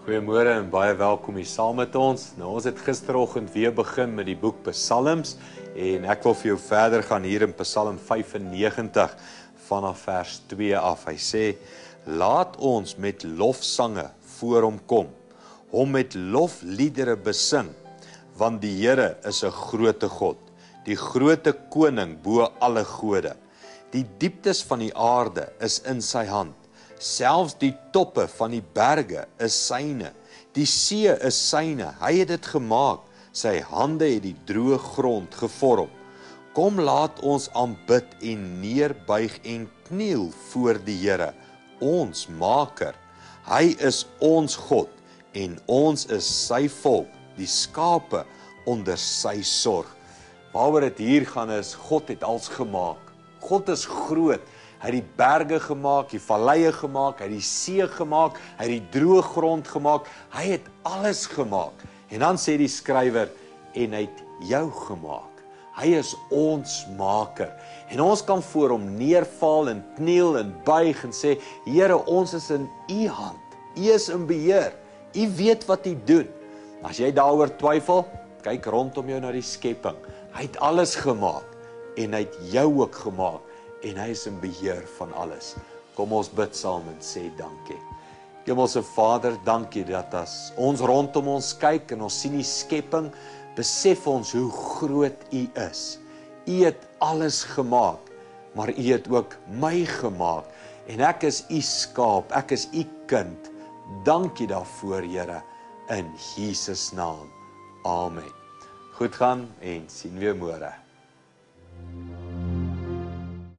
Goeiemôre en baie welkom hier saam met ons. Nou, ons het gisteroggend weer begin met die boek Psalms en ek wil vir jou verder gaan hier in Psalm 95 vanaf vers 2 af. Hy sê, laat ons met lofsange voor hom kom, hom met lofliedere besing, want die Here is 'n groote God, die groote koning bo alle gode. Die dieptes van die aarde is in sy hand. Selfs die toppe van die berge is syne. Die see is syne. Hy het dit gemaak. Sy hande het die droë grond gevorm. Kom laat ons aanbid en neerbuig en kniel voor die Here, ons Maker. Hy is ons God en ons is sy volk, die skape onder sy sorg. Waaroor dit hier gaan is, God het alles gemaak. God is groot. Hy het die berge gemaak, die valleie gemaak, hy het die see gemaak, hy het die droë grond gemaak, hy het alles gemaak. En dan sê die skrywer, en hy het jou gemaak. Hy is ons Maker. En ons kan voor hom neerval en kniel en buig en sê, Here, ons is in u hand. U is in beheer. U weet wat u doen. As jy daaroor twyfel, kyk rondom jou na die skepping. Hy het alles gemaak en hy het jou ook gemaak. En hy is in beheer van alles. Kom ons bid saam en sê dankie. Hemelse Vader, dankie dat as ons rondom ons kyk en ons sien die skepping, besef ons hoe groot u is. U het alles gemaak, maar u het ook my gemaak. En ek is u skaap, ek is u kind. Dankie daarvoor, Here, in Jesus naam. Amen. Goed gaan en sien weer môre.